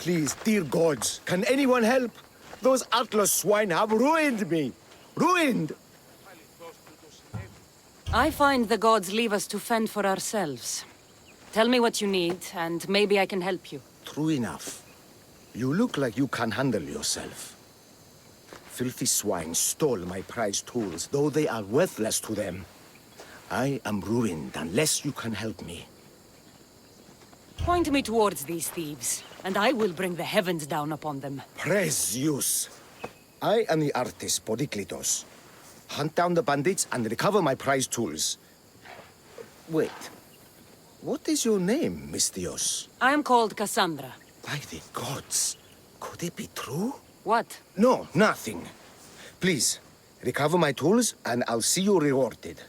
Please, dear gods, can anyone help? Those Atlas swine have ruined me. Ruined! I find the gods leave us to fend for ourselves. Tell me what you need, and maybe I can help you. True enough. You look like you can handle yourself. Filthy swine stole my prized tools, though they are worthless to them. I am ruined unless you can help me. Point me towards these thieves, and I will bring the heavens down upon them. Praise Zeus! I am the artist Podiklitos. Hunt down the bandits and recover my prized tools. Wait. What is your name, Mystios? I am called Kassandra. By the gods. Could it be true? What? No, nothing. Please, recover my tools and I'll see you rewarded.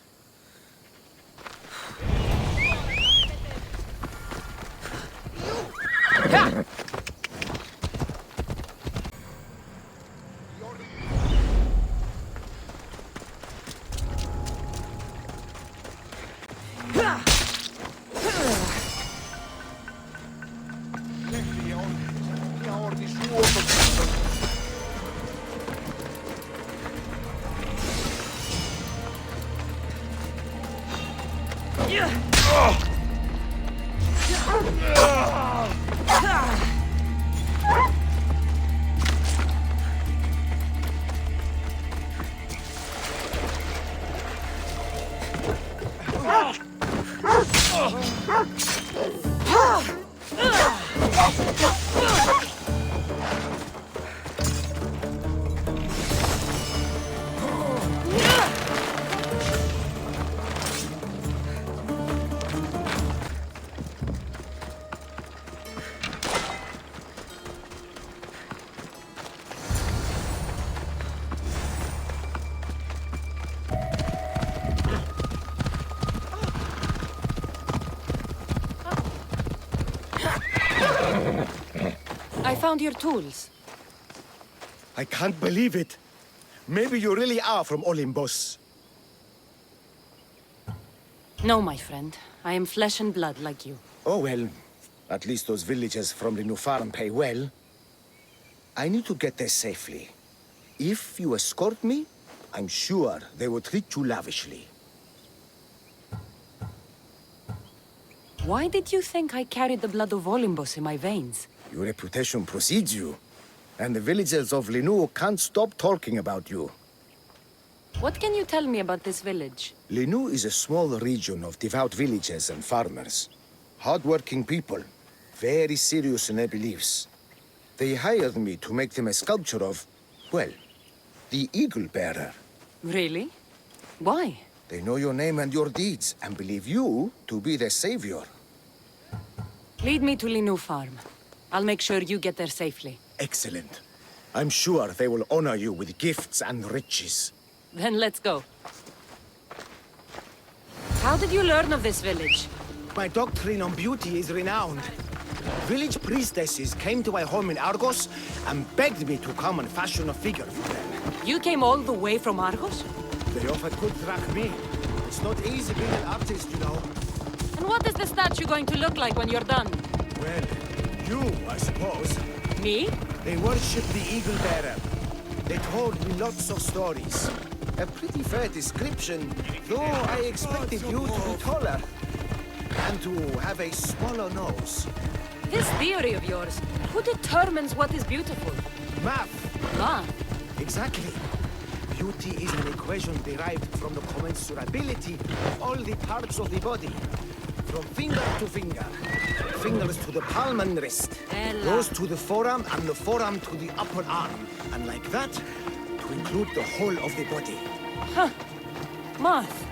I found your tools. I can't believe it. Maybe you really are from Olympus. No, my friend. I am flesh and blood like you. Oh well, at least those villagers from the new farm pay well. I need to get there safely. If you escort me, I'm sure they will treat you lavishly. Why did you think I carried the blood of Olympus in my veins? Your reputation precedes you, and the villagers of Linu can't stop talking about you. What can you tell me about this village? Linu is a small region of devout villagers and farmers. Hard-working people, very serious in their beliefs. They hired me to make them a sculpture of, well, the Eagle Bearer. Really? Why? They know your name and your deeds, and believe you to be their savior. Lead me to Linu Farm. I'll make sure you get there safely. Excellent. I'm sure they will honor you with gifts and riches. Then let's go. How did you learn of this village? My doctrine on beauty is renowned. Village priestesses came to my home in Argos and begged me to come and fashion a figure for them. You came all the way from Argos? They offered good track me. It's not easy being an artist, you know. And what is the statue going to look like when you're done? Well, you, I suppose. Me? They worship the Eagle Bearer. They told me lots of stories. A pretty fair description, though I expected you to be taller. And to have a smaller nose. This theory of yours, who determines what is beautiful? Math. Ah, Exactly. Beauty is an equation derived from the commensurability of all the parts of the body. From finger to finger. Fingers to the palm and wrist. Ella. Those to the forearm and the forearm to the upper arm. And like that, to include the whole of the body. Huh. Math.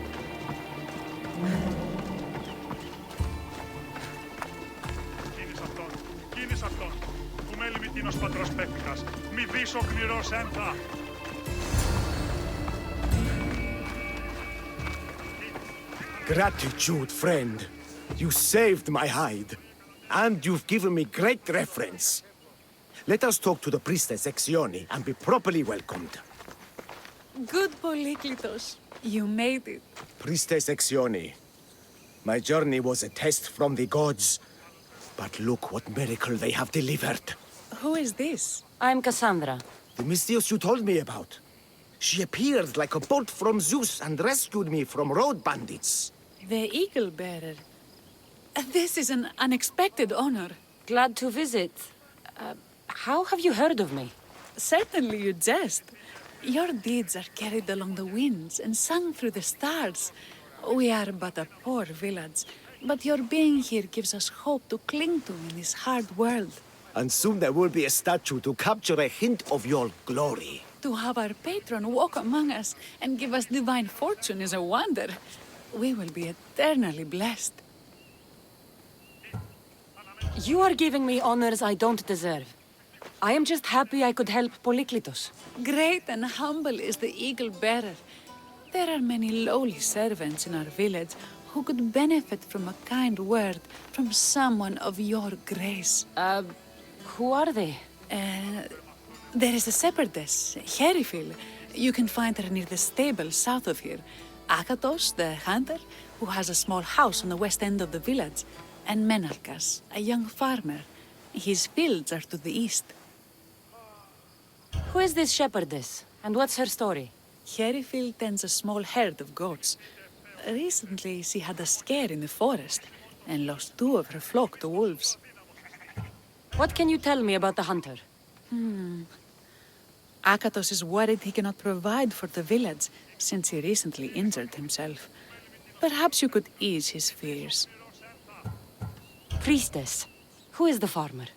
Kiinisatton. Kumelimitinos patros pekkas. Mi visokniros entra. Gratitude, friend. You saved my hide. And you've given me great reference. Let us talk to the priestess Exione and be properly welcomed. Good Polyklitos. You made it. Priestess Exione, my journey was a test from the gods. But look what miracle they have delivered. Who is this? I'm Kassandra. The Mystios you told me about. She appeared like a bolt from Zeus and rescued me from road bandits. The Eagle Bearer. This is an unexpected honor. Glad to visit. How have you heard of me? Certainly you jest. Your deeds are carried along the winds and sung through the stars. We are but a poor village, but your being here gives us hope to cling to in this hard world. And soon there will be a statue to capture a hint of your glory. To have our patron walk among us and give us divine fortune is a wonder. We will be eternally blessed. You are giving me honors I don't deserve. I am just happy I could help Polyklitos. Great and humble is the Eagle Bearer. There are many lowly servants in our village who could benefit from a kind word from someone of your grace. Who are they? There is a shepherdess, Herifil. You can find her near the stable south of here. Akatos, the hunter, who has a small house on the west end of the village. And Menalkas, a young farmer. His fields are to the east. Who is this shepherdess? And what's her story? Herifil tends a small herd of goats. Recently, she had a scare in the forest and lost 2 of her flock to wolves. What can you tell me about the hunter? Akatos is worried he cannot provide for the village since he recently injured himself. Perhaps you could ease his fears. Priestess. Who is the farmer?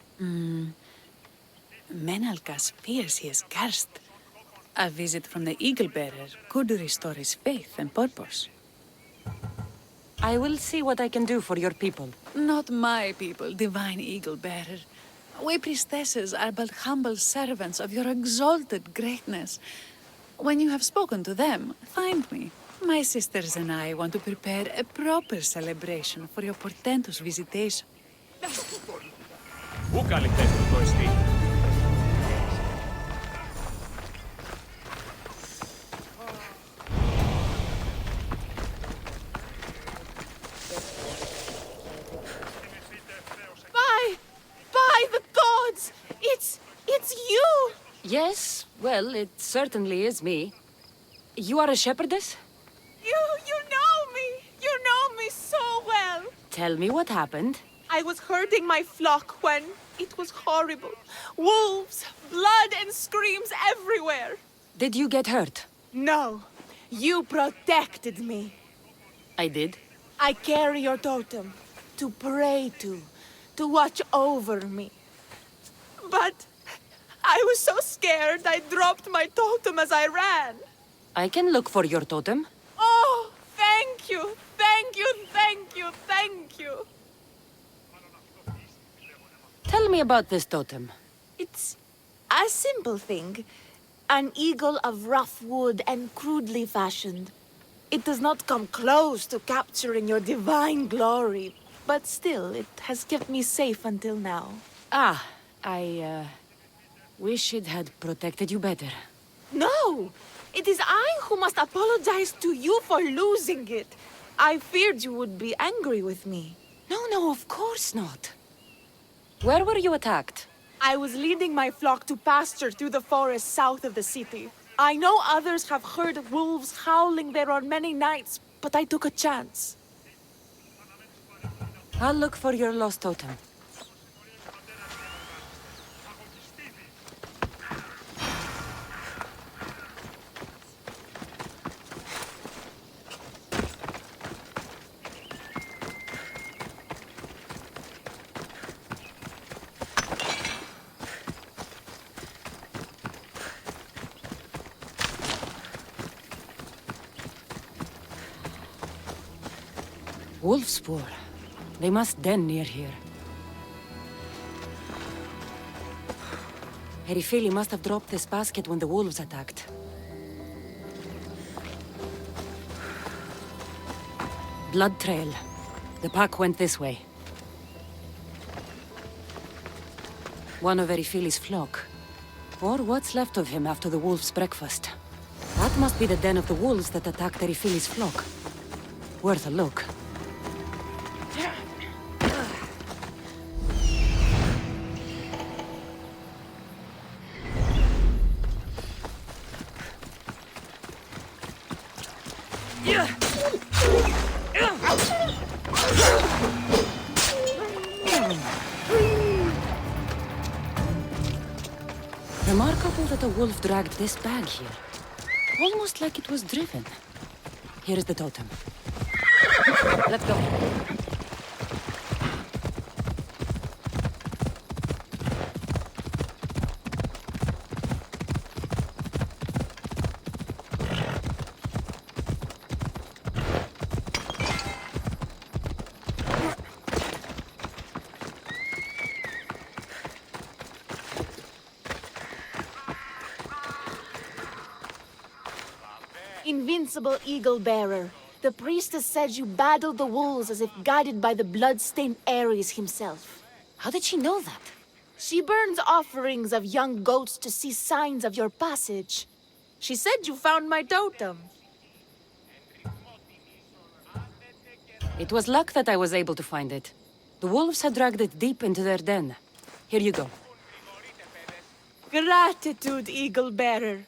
Menalkas fears he is cursed. A visit from the Eagle Bearer could restore his faith and purpose. I will see what I can do for your people. Not my people, divine Eagle Bearer. We priestesses are but humble servants of your exalted greatness. When you have spoken to them, find me. My sisters and I want to prepare a proper celebration for your portentous visitation. Πού καλυφθές του το εστί? By the gods! It's you! Yes, well, it certainly is me. You are a shepherdess? You know me! You know me so well! Tell me what happened. I was herding my flock when it was horrible. Wolves, blood and screams everywhere. Did you get hurt? No, you protected me. I did. I carry your totem to pray to watch over me. But I was so scared I dropped my totem as I ran. I can look for your totem. Oh, thank you, thank you, thank you, thank you. Tell me about this totem. It's a simple thing. An eagle of rough wood and crudely fashioned. It does not come close to capturing your divine glory, but still, it has kept me safe until now. Ah, I wish it had protected you better. No! It is I who must apologize to you for losing it. I feared you would be angry with me. No, of course not. Where were you attacked? I was leading my flock to pasture through the forest south of the city. I know others have heard wolves howling there on many nights, but I took a chance. I'll look for your lost totem. Wolf spoor. They must den near here. Herifili must have dropped this basket when the wolves attacked. Blood trail. The pack went this way. One of Herifili's flock. Or what's left of him after the wolf's breakfast. That must be the den of the wolves that attacked Herifili's flock. Worth a look. that a wolf dragged this bag here. Almost like it was driven. Here is the totem. Let's go. Invincible eagle bearer, the priestess said you battled the wolves as if guided by the blood-stained Ares himself. How did she know that? She burns offerings of young goats to see signs of your passage. She said you found my totem. It was luck that I was able to find it. The wolves had dragged it deep into their den. Here you go. Gratitude, eagle bearer.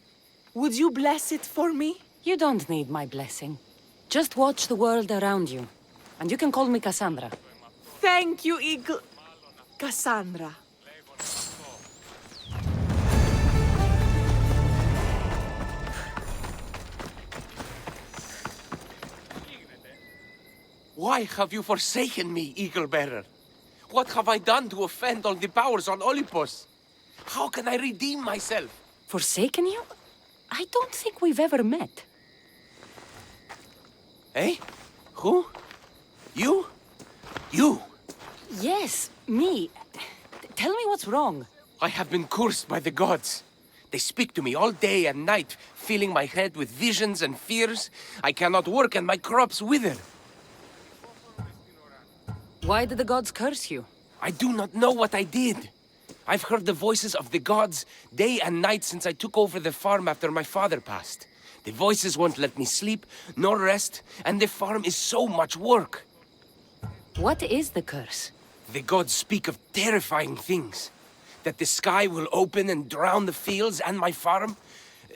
Would you bless it for me? You don't need my blessing. Just watch the world around you. And you can call me Kassandra. Thank you, eagle... Kassandra. Why have you forsaken me, Eagle Bearer? What have I done to offend all the powers on Olympus? How can I redeem myself? Forsaken you? I don't think we've ever met. Eh? Who? You? You! Yes, me. Tell me what's wrong. I have been cursed by the gods. They speak to me all day and night, filling my head with visions and fears. I cannot work and my crops wither. Why did the gods curse you? I do not know what I did. I've heard the voices of the gods day and night since I took over the farm after my father passed. The voices won't let me sleep, nor rest, and the farm is so much work. What is the curse? The gods speak of terrifying things. That the sky will open and drown the fields and my farm.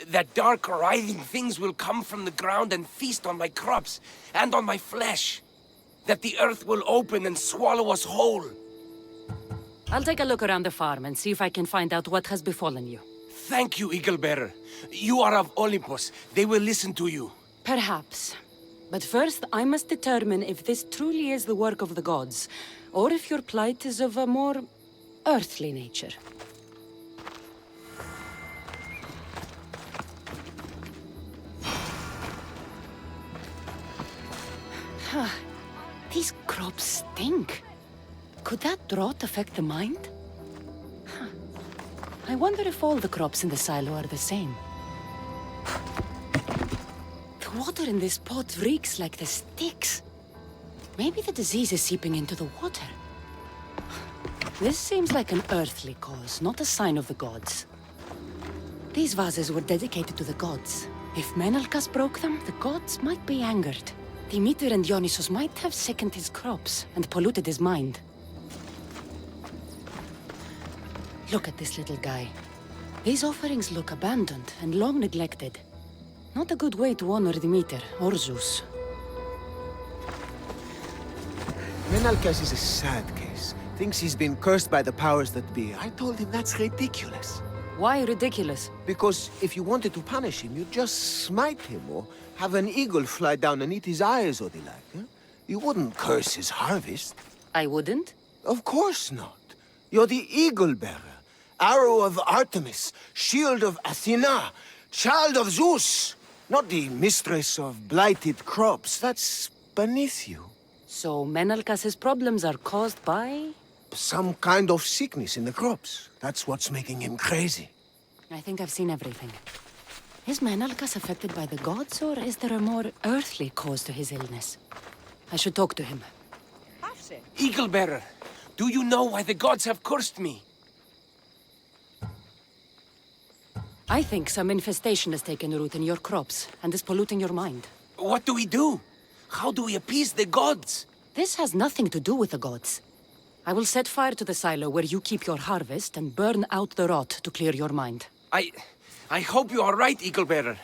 That dark, writhing things will come from the ground and feast on my crops and on my flesh. That the earth will open and swallow us whole. I'll take a look around the farm and see if I can find out what has befallen you. Thank you, Eagle Bearer. You are of Olympus. They will listen to you. Perhaps. But first, I must determine if this truly is the work of the gods, or if your plight is of a more earthly nature. These crops stink. Could that drought affect the mind? I wonder if all the crops in the silo are the same. The water in this pot reeks like the sticks. Maybe the disease is seeping into the water. This seems like an earthly cause, not a sign of the gods. These vases were dedicated to the gods. If Menalcas broke them, the gods might be angered. Demeter and Dionysos might have sickened his crops and polluted his mind. Look at this little guy. These offerings look abandoned and long neglected. Not a good way to honor Demeter or Zeus. Menalcas is a sad case. Thinks he's been cursed by the powers that be. I told him that's ridiculous. Why ridiculous? Because if you wanted to punish him, you'd just smite him or have an eagle fly down and eat his eyes or the like. Huh? You wouldn't curse his harvest. I wouldn't? Of course not. You're the eagle bearer, arrow of Artemis, shield of Athena, child of Zeus, not the mistress of blighted crops. That's beneath you. So Menalcas' problems are caused by... Some kind of sickness in the crops. That's what's making him crazy. I think I've seen everything. Is Menalcas affected by the gods, or is there a more earthly cause to his illness? I should talk to him. Eagle Bearer, do you know why the gods have cursed me? I think some infestation has taken root in your crops and is polluting your mind. What do we do? How do we appease the gods? This has nothing to do with the gods. I will set fire to the silo where you keep your harvest and burn out the rot to clear your mind. I hope you are right, Eagle Bearer.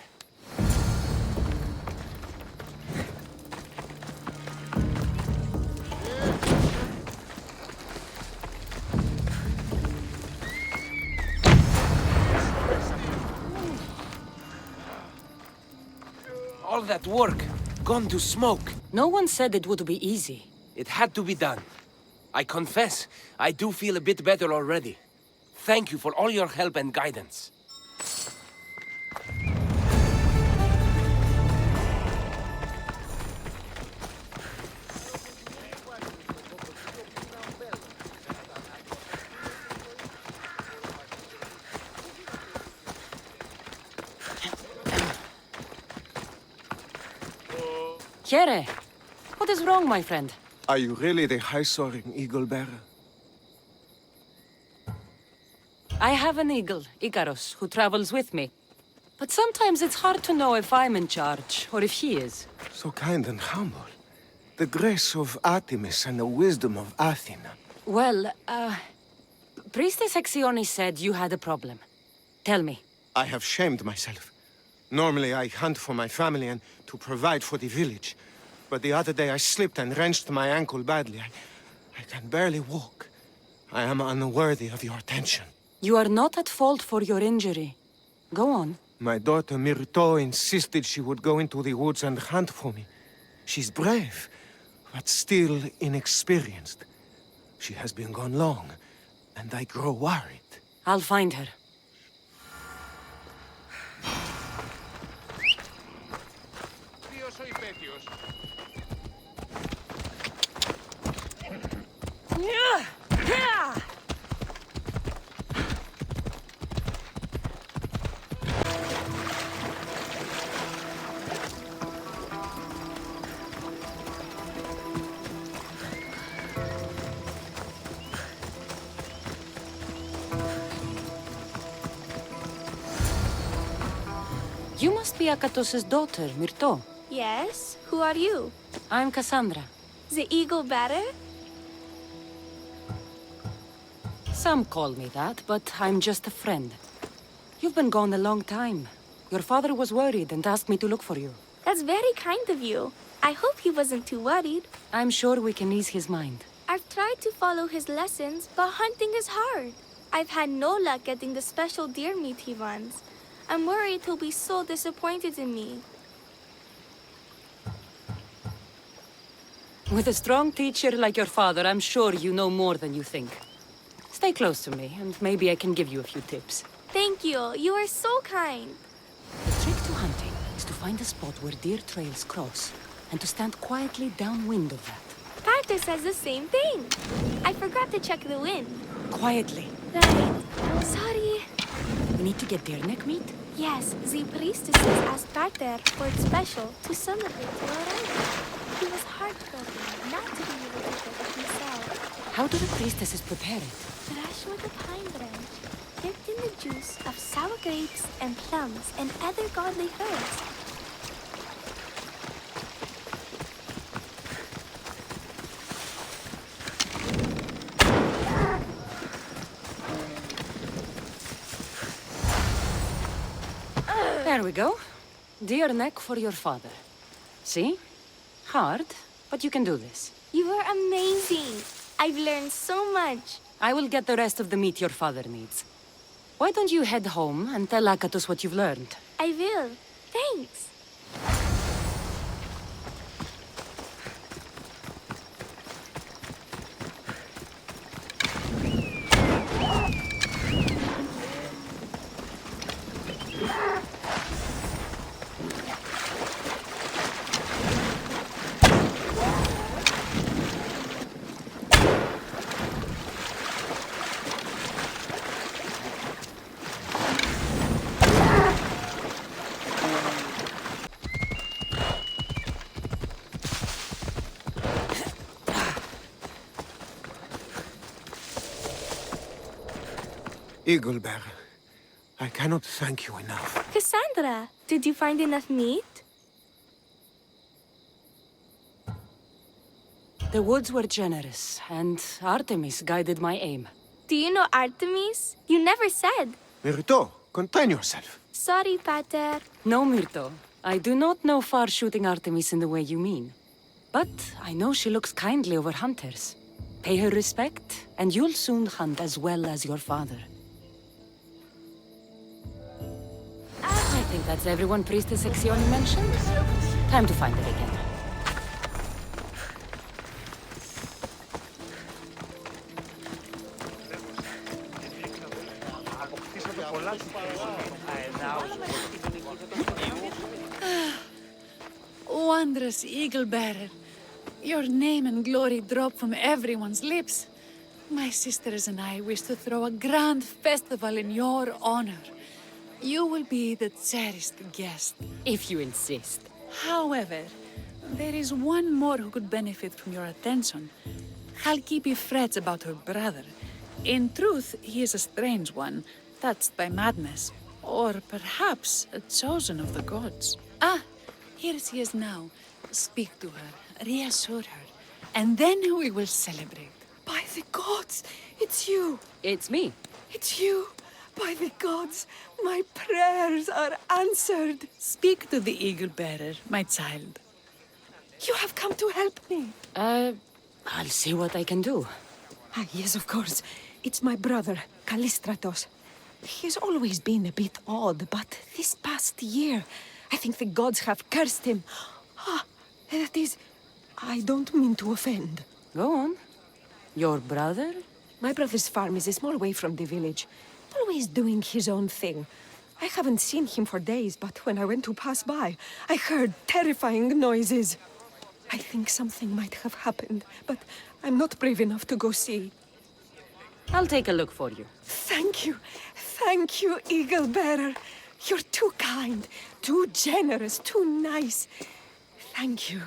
All that work, gone to smoke. No one said it would be easy. It had to be done. I confess, I do feel a bit better already. Thank you for all your help and guidance. Here, what is wrong, my friend? Are you really the high-soaring eagle bearer? I have an eagle, Icarus, who travels with me. But sometimes it's hard to know if I'm in charge, or if he is. So kind and humble. The grace of Artemis and the wisdom of Athena. Well, Priestess Hexione said you had a problem. Tell me. I have shamed myself. Normally I hunt for my family and to provide for the village. But the other day I slipped and wrenched my ankle badly. I can barely walk. I am unworthy of your attention. You are not at fault for your injury. Go on. My daughter Myrto insisted she would go into the woods and hunt for me. She's brave, but still inexperienced. She has been gone long, and I grow worried. I'll find her. You must be Akatos' daughter, Myrto. Yes? Who are you? I'm Kassandra. The eagle bearer? Some call me that, but I'm just a friend. You've been gone a long time. Your father was worried and asked me to look for you. That's very kind of you. I hope he wasn't too worried. I'm sure we can ease his mind. I've tried to follow his lessons, but hunting is hard. I've had no luck getting the special deer meat he wants. I'm worried he'll be so disappointed in me. With a strong teacher like your father, I'm sure you know more than you think. Stay close to me, and maybe I can give you a few tips. Thank you. You are so kind. The trick to hunting is to find a spot where deer trails cross, and to stand quietly downwind of that. Parter says the same thing. I forgot to check the wind. Quietly. Right. Sorry. We need to get deer neck meat? Yes, the priestesses asked Parter for it special to celebrate your arrival. He was heartbroken not to be able to get it himself. How do the priestesses prepare it? Fresh with a pine branch, dipped in the juice of sour grapes and plums and other godly herbs. There we go. Deer neck for your father. See? Hard, but you can do this. You are amazing. I've learned so much. I will get the rest of the meat your father needs. Why don't you head home and tell Akatos what you've learned? I will. Thanks. Eagle bearer, I cannot thank you enough. Kassandra, did you find enough meat? The woods were generous, and Artemis guided my aim. Do you know Artemis? You never said. Myrto, contain yourself. Sorry, Pater. No, Myrto. I do not know far-shooting Artemis in the way you mean. But I know she looks kindly over hunters. Pay her respect, and you'll soon hunt as well as your father. I think That's everyone Priestess Sexioni mentioned? Time to find her again. Wondrous Eagle Bearer. Your name and glory drop from everyone's lips. My sisters and I wish to throw a grand festival in your honor. You will be the cherished guest. If you insist. However, there is one more who could benefit from your attention. Halkipi frets about her brother. In truth, he is a strange one, touched by madness. Or perhaps a chosen of the gods. Ah, here she is now. Speak to her, reassure her, and then we will celebrate. By the gods, it's you. It's me. It's you. By the gods, my prayers are answered. Speak to the Eagle Bearer, my child. You have come to help me. I'll see what I can do. Ah, yes, of course. It's my brother, Kallistratos. He's always been a bit odd, but this past year, I think the gods have cursed him. Ah, that is... I don't mean to offend. Go on. Your brother? My brother's farm is a small way from the village. Always doing his own thing. I haven't seen him for days, but when I went to pass by, I heard terrifying noises. I think something might have happened, but I'm not brave enough to go see. I'll take a look for you. Thank you. Thank you, Eagle Bearer. You're too kind, too generous, too nice. Thank you.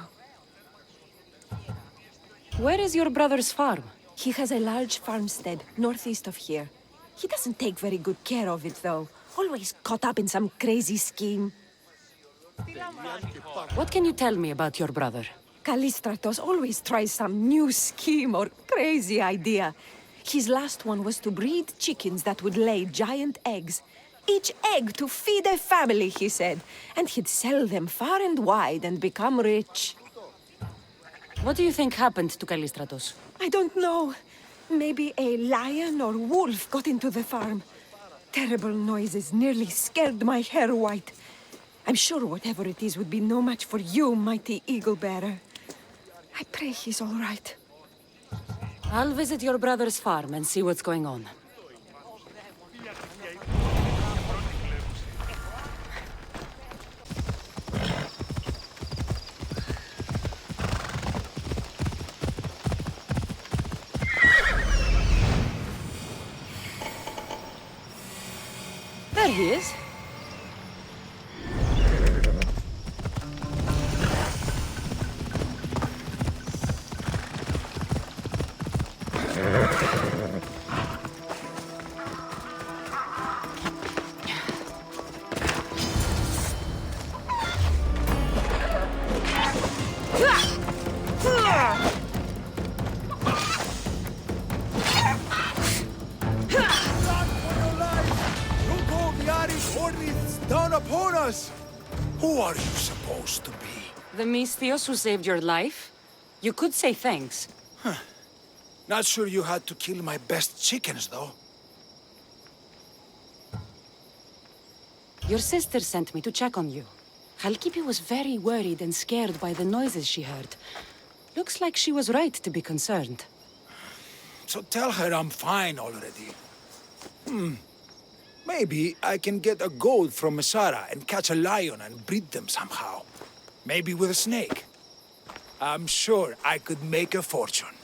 Where is your brother's farm? He has a large farmstead northeast of here. He doesn't take very good care of it, though. Always caught up in some crazy scheme. What can you tell me about your brother? Kallistratos always tries some new scheme or crazy idea. His last one was to breed chickens that would lay giant eggs. Each egg to feed a family, he said. And he'd sell them far and wide and become rich. What do you think happened to Kallistratos? I don't know. Maybe a lion or wolf got into the farm. Terrible noises nearly scared my hair white. I'm sure whatever it is would be no match for you, mighty Eagle Bearer. I pray he's all right. I'll visit your brother's farm and see what's going on. There he is. Down upon us! Who are you supposed to be? The Mystios who saved your life? You could say thanks. Not sure you had to kill my best chickens, though. Your sister sent me to check on you. Halkipi was very worried and scared by the noises she heard. Looks like she was right to be concerned. So tell her I'm fine already. Maybe I can get a goat from Mesara and catch a lion and breed them somehow. Maybe with a snake. I'm sure I could make a fortune.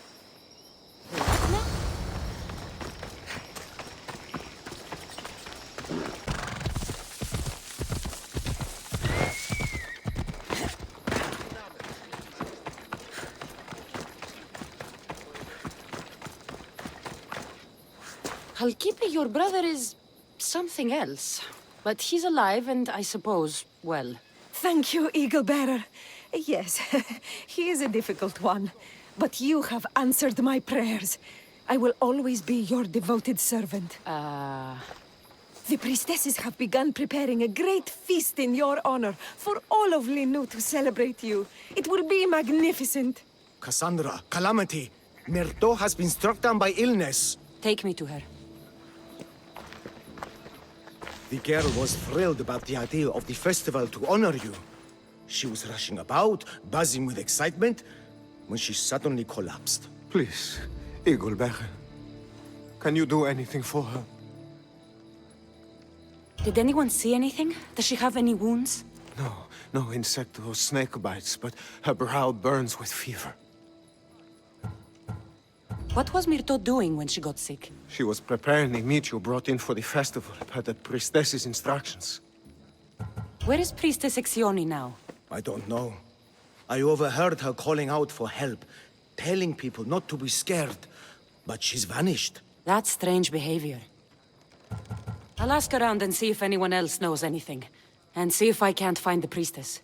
Halkipi, your brother is something else. But he's alive and I suppose, well. Thank you, Eagle Bearer. Yes, he is a difficult one. But you have answered my prayers. I will always be your devoted servant. The priestesses have begun preparing a great feast in your honor for all of Linu to celebrate you. It will be magnificent. Kassandra, calamity. Myrto has been struck down by illness. Take me to her. The girl was thrilled about the idea of the festival to honor you. She was rushing about, buzzing with excitement, when she suddenly collapsed. Please, Eagle Bearer. Can you do anything for her? Did anyone see anything? Does she have any wounds? No insect or snake bites, but her brow burns with fever. What was Myrto doing when she got sick? She was preparing the meat you brought in for the festival, per the priestess's instructions. Where is Priestess Exioni now? I don't know. I overheard her calling out for help, telling people not to be scared, but she's vanished. That's strange behavior. I'll ask around and see if anyone else knows anything. And see if I can't find the priestess.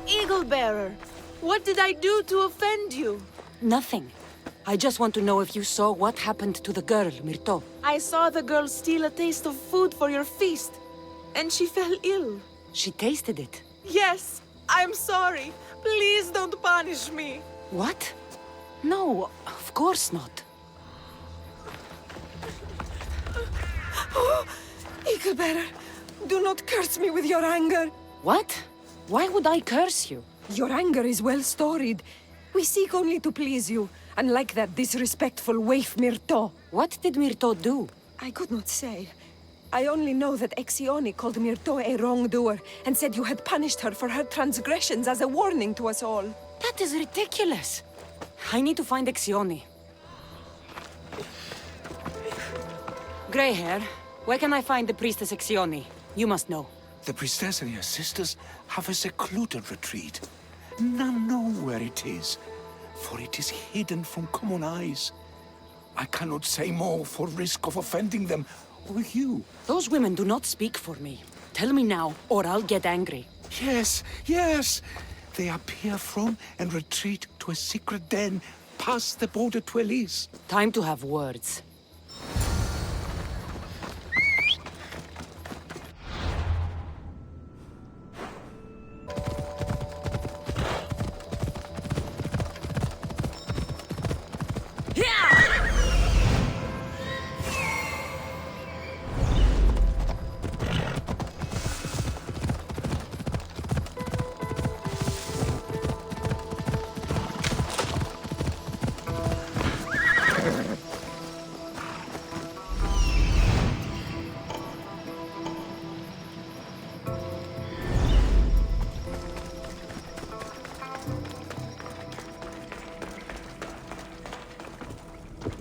Eagle Bearer, what did I do to offend you? Nothing. I just want to know if you saw what happened to the girl, Myrto. I saw the girl steal a taste of food for your feast, and she fell ill. She tasted it. Yes, I'm sorry. Please don't punish me. What? No, of course not. Eagle Bearer, do not curse me with your anger. What? Why would I curse you? Your anger is well storied. We seek only to please you, unlike that disrespectful waif Myrto. What did Myrto do? I could not say. I only know that Exioni called Myrto a wrongdoer and said you had punished her for her transgressions as a warning to us all. That is ridiculous. I need to find Exioni. Grey hair, where can I find the priestess Exioni? You must know. The priestess and her sisters have a secluded retreat. None know where it is, for it is hidden from common eyes. I cannot say more for risk of offending them or you. Those women do not speak for me. Tell me now, or I'll get angry. Yes, yes. They appear from and retreat to a secret den past the border to Elise. Time to have words.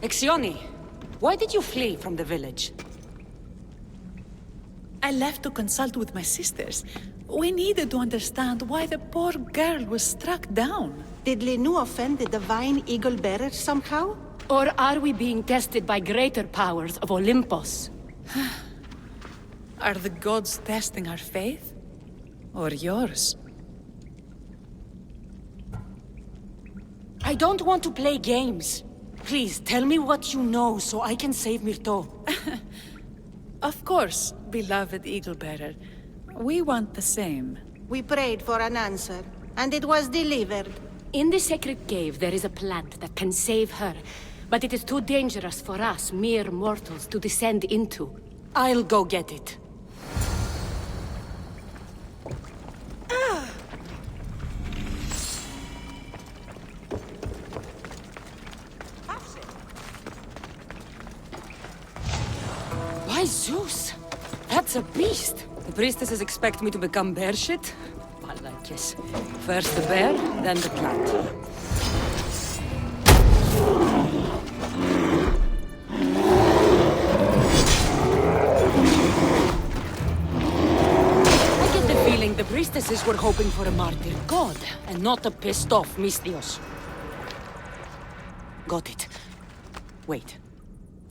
Exioni, why did you flee from the village? I left to consult with my sisters. We needed to understand why the poor girl was struck down. Did Lenu offend the divine Eagle Bearer somehow? Or are we being tested by greater powers of Olympus? Are the gods testing our faith? Or yours? I don't want to play games. Please, tell me what you know so I can save Myrto. Of course, beloved Eagle Bearer. We want the same. We prayed for an answer, and it was delivered. In the sacred cave, there is a plant that can save her, but it is too dangerous for us, mere mortals, to descend into. I'll go get it. By Zeus! That's a beast! The priestesses expect me to become bear shit? I like it. First the bear, then the plant. I get the feeling the priestesses were hoping for a martyr god, and not a pissed-off Mystios. Got it. Wait.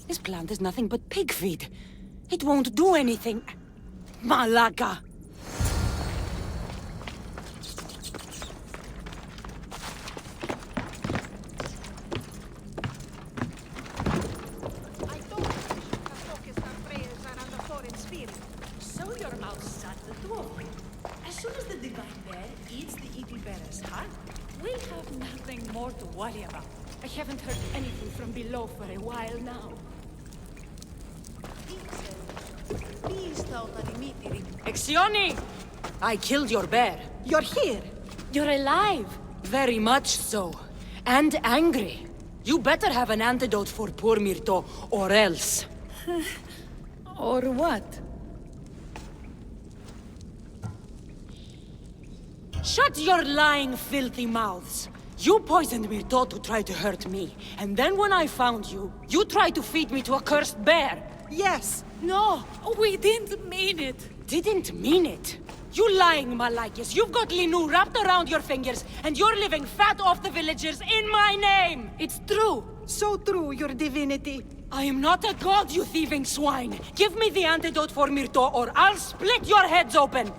This plant is nothing but pig feed. It won't do anything. Malaka! Sew your mouth shut, the two of you. As soon as the divine his heart, we'll have nothing more to worry about. I haven't heard anything from below for a while now. Exioni! I killed your bear. You're here! You're alive. Very much so. And angry. You better have an antidote for poor Myrto, or else. Or what? Shut your lying, filthy mouths! You poisoned Myrto to try to hurt me, and then when I found you, you tried to feed me to a cursed bear! Yes! No! We didn't mean it! Didn't mean it! You lying Malakis! You've got Linu wrapped around your fingers, and you're living fat off the villagers in my name! It's true! So true, your divinity. I am not a god, you thieving swine! Give me the antidote for Myrto, or I'll split your heads open!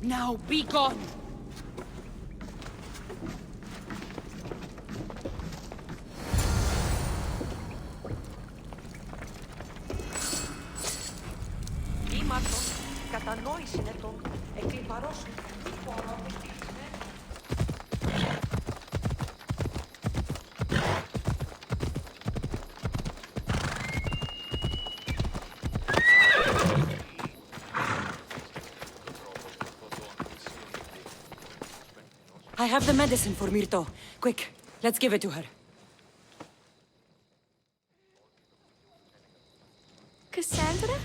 Now be gone! I have the medicine for Myrto. Quick, let's give it to her. Cassandra?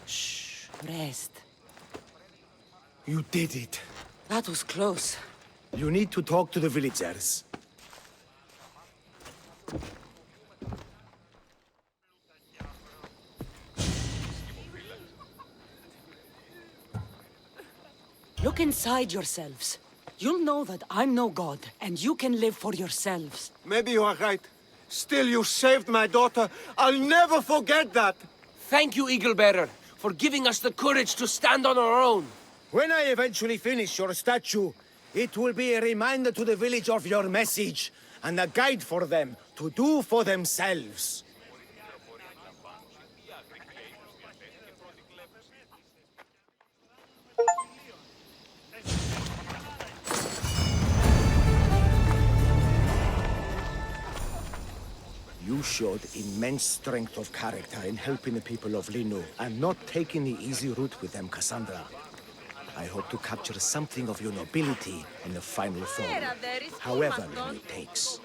Shh, rest. You did it. That was close. You need to talk to the villagers. Look inside yourselves. You'll know that I'm no god, and you can live for yourselves. Maybe you are right. Still, you saved my daughter. I'll never forget that. Thank you, Eagle Bearer, for giving us the courage to stand on our own. When I eventually finish your statue, it will be a reminder to the village of your message, and a guide for them to do for themselves. You showed immense strength of character in helping the people of Linu, and not taking the easy route with them, Kassandra. I hope to capture something of your nobility in the final form, however long it takes.